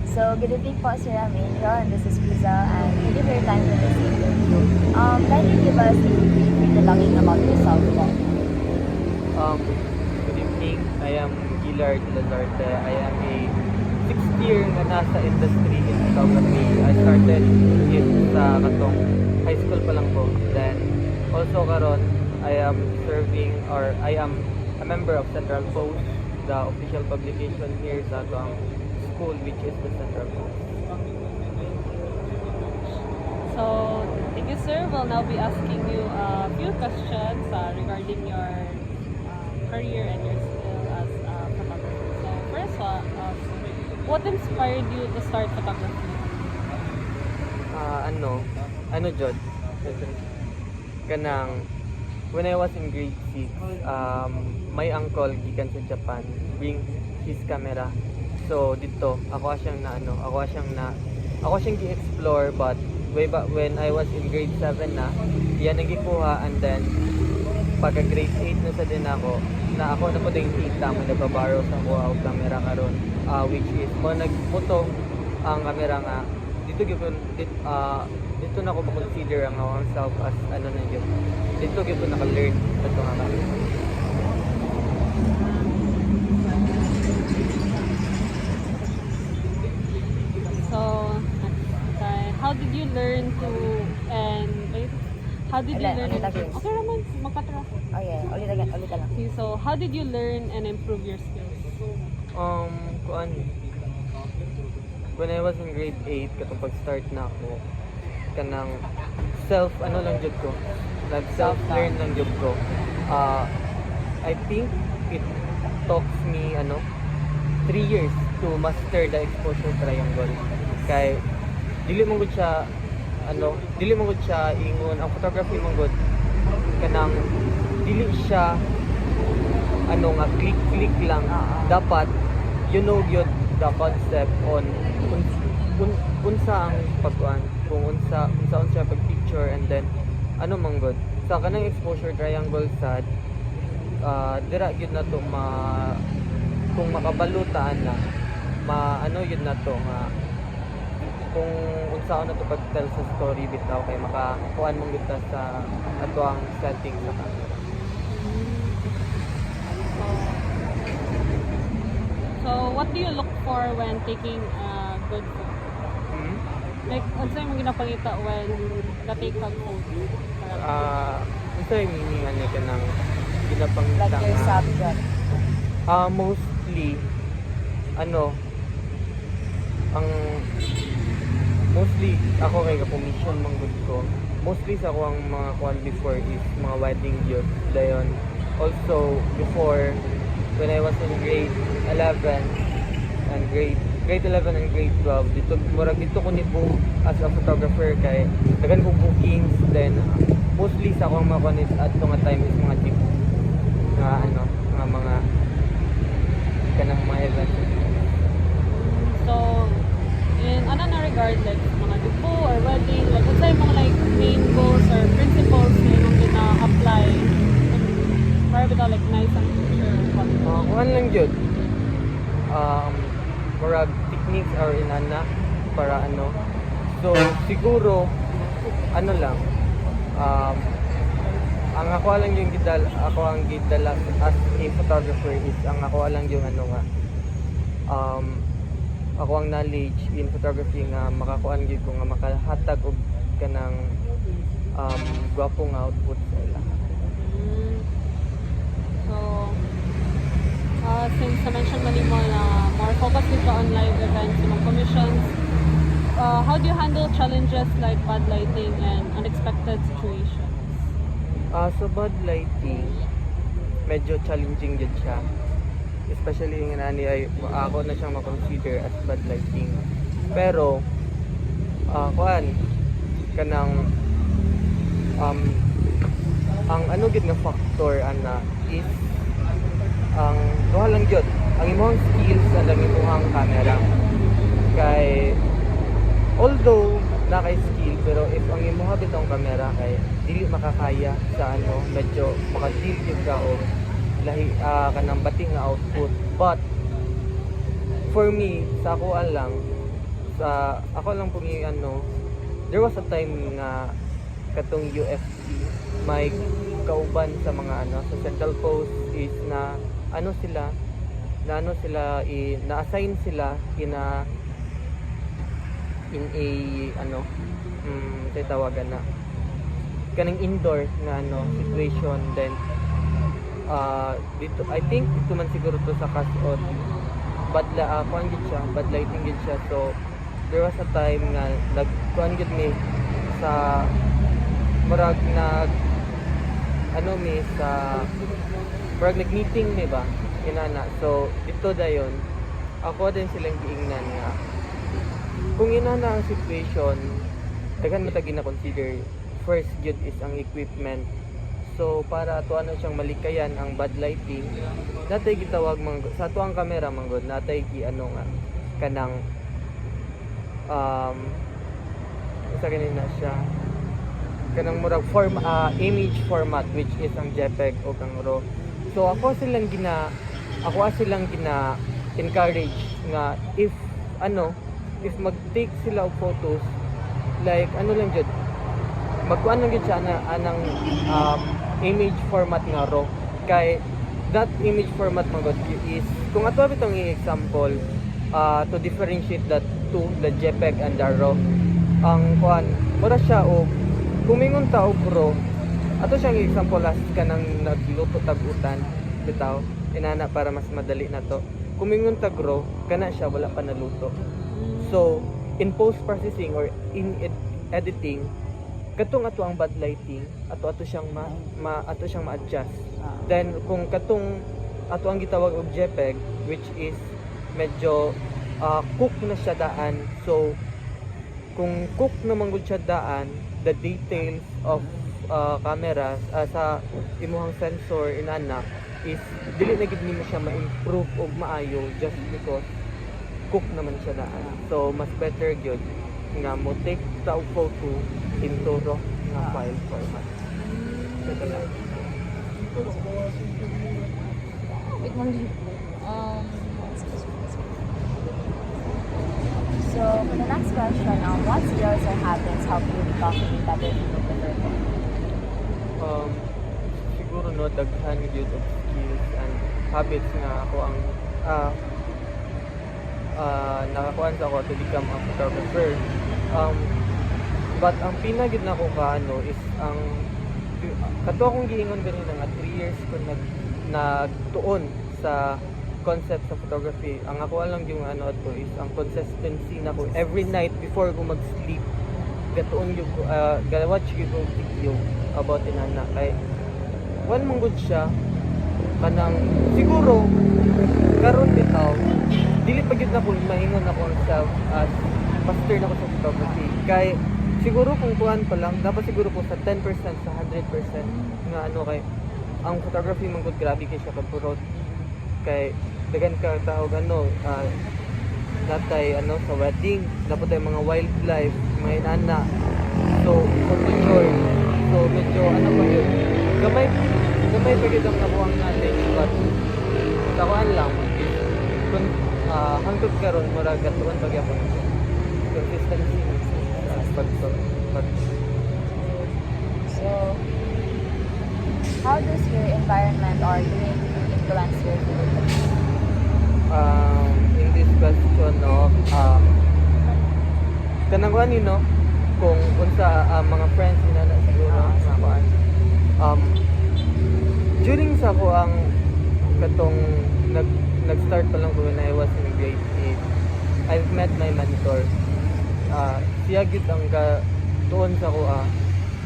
So, good evening po, Sir Emilio, and this is Riza, and thank you for your time for this interview. Kindly give us a brief introduction about yourself po. Good evening. I am Gillard Lazarte. I am a sixth year na nasa industry in photography. I started it sa katong high school pa lang po. Then also karon I am serving or I am a member of Central Post, the official publication here sa atong school, which is the Central Post. So, thank you, sir. We'll now be asking you a few questions regarding your career and your skill as a photographer. So, first one, what inspired you to start photography? Ano Jod? Kanang when I was in grade 6, my uncle gikan sa Japan bring his camera. So dito ako siyang gi-explore, but way back when I was in grade 7 na yan nagikuha, and then pagka grade 8 na sa din ako na po ding tita mo nagbaborrow sa ko ang camera karon, which is mo nagphoto ang camera nga dito na ako ma-consider ang akong self as ano na yun. Dito gyud ko naka-learn ato nga camera. So, how did you learn to how did you learn? Okay naman, makatra. Oh yeah, ulit lang. Okay, so how did you learn and improve your skills? When I was in grade 8 katong pag-start na ako kanang self lang jud ko, like self learn lang jud ko. I think it talks me 3 years to master the exposure triangle. Kay dili mo gud siya ingon ang photography mo gud kanang dili siya nga click lang. Dapat you know gyud the concept on unsa ang pagkuan, kung unsa siya pag picture, and then man gud sa kanang exposure triangle sad dira gyud na to kung makabalutaan na yun na to nga kung unsa na to pag-tell sa story bitaw kay makakuan mong gud sa ato ang setting sa camera. So, what do you look for when taking a good photo? Like, unsa yung ginapangita when ka-take a photo? Unsa yung meaning ani kanang ginapangita Like your subject. Mostly mostly ako kay commission manggod ko. Mostly sa ako ang mga kuan before is mga wedding youth dayon. Also before when I was in grade 11 and grade 11 and grade 12, dito ko nibo as a photographer kay dagan ko bookings. Then mostly sa akong mga kuan is at nga time is mga jeep nga mga kanang mga events. So, in na regard, like, mga dupo or wedding, like, what's yung mga like main goals or principles na yung gina-apply para bitaw like nice ang picture? Kuan lang jud. Murag techniques or inana para So siguro lang ang ako lang yung gidala as a photographer is ang ako lang yung ako ang knowledge in photography nga makakuan gyud ko nga makahatag og kanang gwapong output sa ila. So, since na-mention mo na more focus dito on live events and commissions, how do you handle challenges like bad lighting and unexpected situations? So bad lighting, medyo challenging din siya. Especially yung ako na siyang makonsider as bad lighting. Pero, kanang ang gid nga factor is ang duha lang gyud ang imong skills sa imong camera. Kay although na kay skill, pero if ang imong bitong camera kay dili makakaya sa medyo maka-deal gyud ka og lahi kanang bating nga output. But for me, sa ako lang ako lang pong ano, there was a time nga katong UFC may kauban sa mga ano sa Central Coast is na ano sila na-assign sila in a ano tawagan na kaning indoor na ano situation. Then dito I think dito man siguro to sa Kasod bad lighting gid siya. So there was a time nga nagkuan gid mi sa murag meeting mi ba inana. So dito dayon ako din silang giingnan nga kung inana ang situation daghan matagi na consider first jud is ang equipment. So para ato ano siyang malikayan ang bad lighting natay gitawag sa ato ang camera manggod natay gi ano nga kanang sa kanina siya kanang murag image format which is ang JPEG o kang RAW. So ako silang gina encourage nga if mag-take sila og photos like ano lang jud magkuan lang gid siya anang image format nga RAW kay that image format magod is kung ato bitong i-example to differentiate that to the JPEG and the RAW ang kuan mura siya og kumingon ta og RAW ato siyang example as kanang nagluto tag-utan bitaw inana para mas madali na to kumingon tag RAW kana siya wala pa naluto. So in post processing or in editing katong ato ang bad lighting ato siyang ma-adjust. Then kung katong ato ang gitawag og JPEG which is medyo cook na siya daan. So kung cook na manggod siya daan the details of camera sa imuhang sensor inana is dili na gid nimo siya ma-improve og maayo just because cook naman siya daan. So mas better gyud nga mo take ta og photo into RAW nga file format. Ito lang. So, for the next question, what skills or habits help you become a better photographer? Siguro no daghan gyud og skills and habits nga ako ang nakakuan sa ako to become a photographer. But ang pinagid na ko kaano is ang kato akong giingon ganina nga 3 years ko nagtuon sa concept sa photography. Ang ako lang yung ano ato is ang consistency na ko every night before ko mag-sleep gatuon yung watch yung video about inana kay one mong good siya kanang siguro karon bitaw dili pa gyud na ko mahingon ako ang self as master na ko sa photography kay siguro kung kuan pa lang dapat siguro ko sa 10% sa 100% nga ano kay ang photography man gud grabe kay siya kapurot kay dagan ka tawag natay sa wedding dapat ay mga wildlife mga inana so picture so medyo pa yun gamay pa gyud ang nakuha natin but tawaan lang kung hangtod karon murag gatuan pagyapon consistency So, how does your environment or community influence your photography? In this question kanang kuan kung unsa mga friends na siguro kuan during sa ko ang katong nag-start pa lang ko when I was in grade 8 I've met my mentor. Siya gid ang tuon sa ko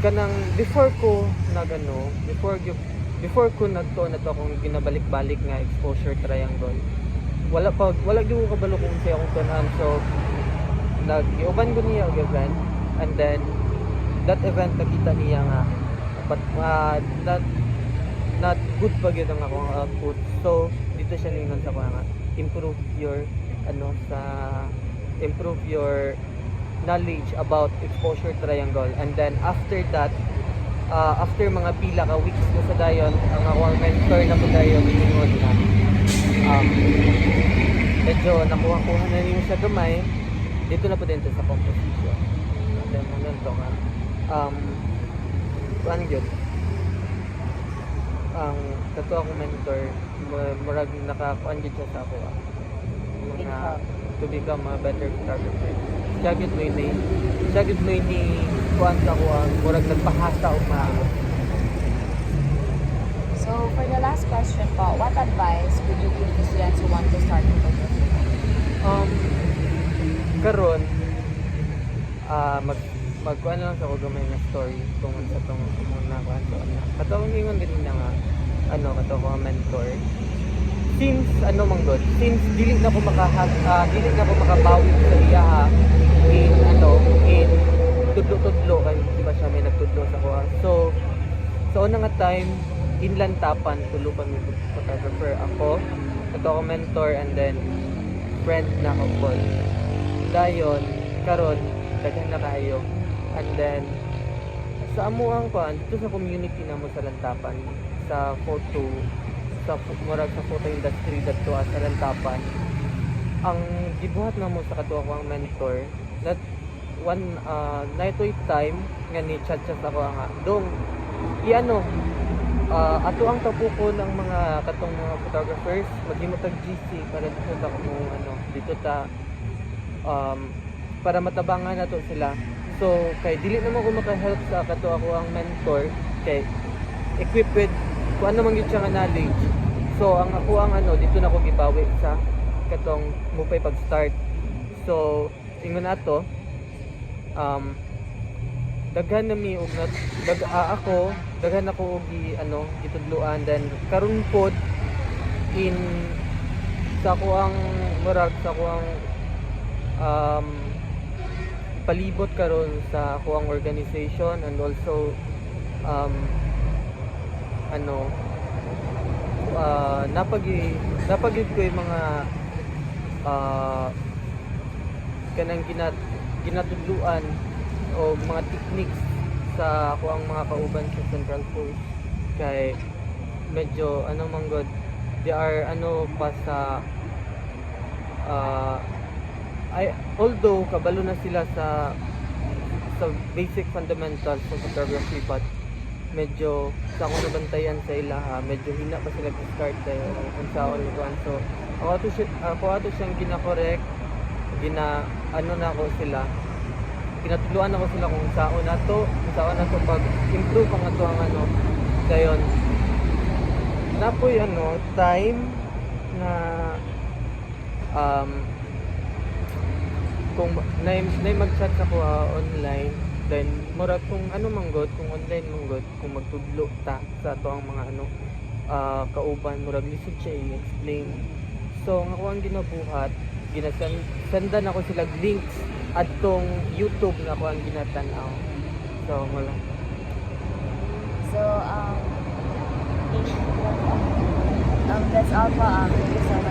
kanang before ko nagtuon ato akong ginabalik-balik nga exposure triangle wala gyud ko kabalo kung siya akong tunan. So nag-iuban ko niya og event and then that event nakita niya nga but not good pa gyud ang akong output. So dito siya ningon sa ko nga improve your knowledge about exposure triangle and then after that after mga pila ka weeks na sa dayon ang akong mentor na po dayon ingon na medyo nakuha na niyo sa gamay dito na po din to sa composition. And then mo ganito nga kuan gyud ang kato akong mentor murag nakakuan gyud siya sa ako mga to become a better photographer. Siya gyud may ni kuan sa ako murag nagpahasa og maayo. So, for the last question po, what advice would you give to students who want to start photography? Karon magkuan lang sa ko gamay nga story kung sa tong muna kuan so na katong ingon din na nga kato ko mentor since since dili na ko makabawi sa iya in tudlo kay di ba siya may nagtudlo sa ko so una nga time inlantapan tulo kami photographer ako kato ko mentor and then friend na ko po dayon karon daghan na kayo and then sa amuang kuan dito sa community na mo sa lantapan sa photo sa photo industry dito sa lantapan ang gibuhat na mo sa kato akong mentor that one night time nga ni chat ako nga dong ato ang tapuko ng mga katong mga photographers maghimutag GC para dito ta dito ta para matabangan nato sila. So kay dili naman ko maka-help sa kato ako ang mentor kay equipped with kung ano man gyud siya nga knowledge. So ang ako ang dito na ko gibawi sa katong mupay pag-start. So ingon nato daghan na mi og daghan ako og gitudluan then karon pod in sa ko ang palibot karon sa ako ang organization and also napagid ko yung mga kanang ginatudluan o mga techniques sa ako ang mga kauban sa Central Coast kay medyo manggod they are pa sa although kabalo na sila sa basic fundamentals ng photography but medyo sa akong nabantayan sa ilaha medyo hina pa sila start kung saan so ako ato siyang gina-correct na ako sila pinatuluan ako sila kung saan na to pag improve ang ato ang dayon napoy time na kung nay mag-chat ako online then murag kung manggod kung online manggod kung magtudlo ta sa ato ang mga kauban murag lisod siya i-explain so nga ako ang ginabuhat ginasendan ako sila links atong YouTube nga ako ang ginatanaw so wala So that's all po. Thank you so much